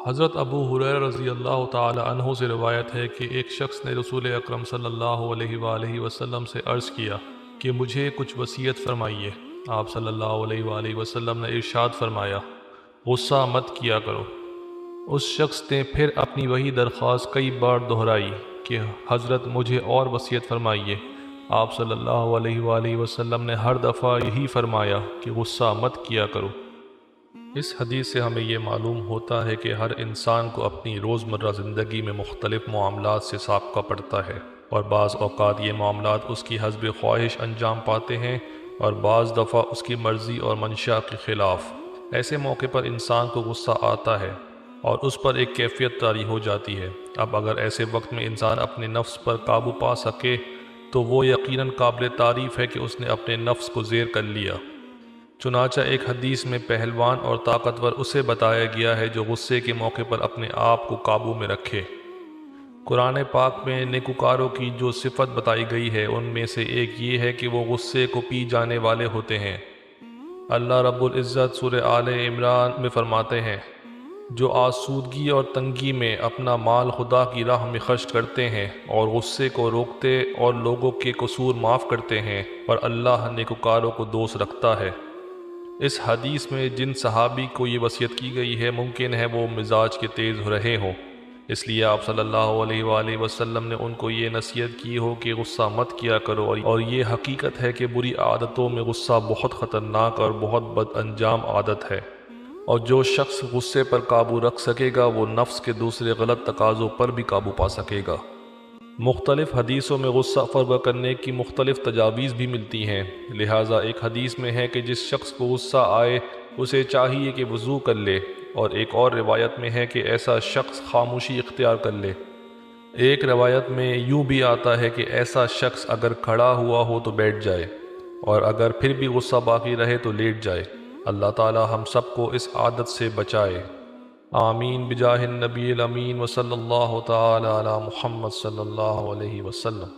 حضرت ابو ہریرہ رضی اللہ تعالی عنہ سے روایت ہے کہ ایک شخص نے رسول اکرم صلی اللہ علیہ وآلہ وسلم سے عرض کیا کہ مجھے کچھ وصیت فرمائیے۔ آپ صلی اللہ علیہ وآلہ وسلم نے ارشاد فرمایا، غصہ مت کیا کرو۔ اس شخص نے پھر اپنی وہی درخواست کئی بار دہرائی کہ حضرت مجھے اور وصیت فرمائیے۔ آپ صلی اللہ علیہ وآلہ وسلم نے ہر دفعہ یہی فرمایا کہ غصہ مت کیا کرو۔ اس حدیث سے ہمیں یہ معلوم ہوتا ہے کہ ہر انسان کو اپنی روزمرہ زندگی میں مختلف معاملات سے سابقہ پڑتا ہے، اور بعض اوقات یہ معاملات اس کی حسب خواہش انجام پاتے ہیں اور بعض دفعہ اس کی مرضی اور منشا کے خلاف۔ ایسے موقع پر انسان کو غصہ آتا ہے اور اس پر ایک کیفیت طاری ہو جاتی ہے۔ اب اگر ایسے وقت میں انسان اپنے نفس پر قابو پا سکے تو وہ یقیناً قابل تعریف ہے کہ اس نے اپنے نفس کو زیر کر لیا۔ چنانچہ ایک حدیث میں پہلوان اور طاقتور اسے بتایا گیا ہے جو غصے کے موقع پر اپنے آپ کو قابو میں رکھے۔ قرآن پاک میں نیکوکاروں کی جو صفت بتائی گئی ہے ان میں سے ایک یہ ہے کہ وہ غصے کو پی جانے والے ہوتے ہیں۔ اللہ رب العزت سورہ آل عمران میں فرماتے ہیں، جو آسودگی اور تنگی میں اپنا مال خدا کی راہ میں خرچ کرتے ہیں اور غصے کو روکتے اور لوگوں کے قصور معاف کرتے ہیں، اور اللہ نیکوکاروں کو دوست رکھتا ہے۔ اس حدیث میں جن صحابی کو یہ وصیت کی گئی ہے ممکن ہے وہ مزاج کے تیز رہے ہوں، اس لیے آپ صلی اللہ علیہ وآلہ وسلم نے ان کو یہ نصیحت کی ہو کہ غصہ مت کیا کرو، اور یہ حقیقت ہے کہ بری عادتوں میں غصہ بہت خطرناک اور بہت بد انجام عادت ہے، اور جو شخص غصے پر قابو رکھ سکے گا وہ نفس کے دوسرے غلط تقاضوں پر بھی قابو پا سکے گا۔ مختلف حدیثوں میں غصہ فرغ کرنے کی مختلف تجاویز بھی ملتی ہیں، لہٰذا ایک حدیث میں ہے کہ جس شخص کو غصہ آئے اسے چاہیے کہ وضو کر لے، اور ایک اور روایت میں ہے کہ ایسا شخص خاموشی اختیار کر لے۔ ایک روایت میں یوں بھی آتا ہے کہ ایسا شخص اگر کھڑا ہوا ہو تو بیٹھ جائے، اور اگر پھر بھی غصہ باقی رہے تو لیٹ جائے۔ اللہ تعالی ہم سب کو اس عادت سے بچائے، آمین بجاہ النبی الامین وصلی اللہ تعالی علی محمد صلی اللہ علیہ وسلم۔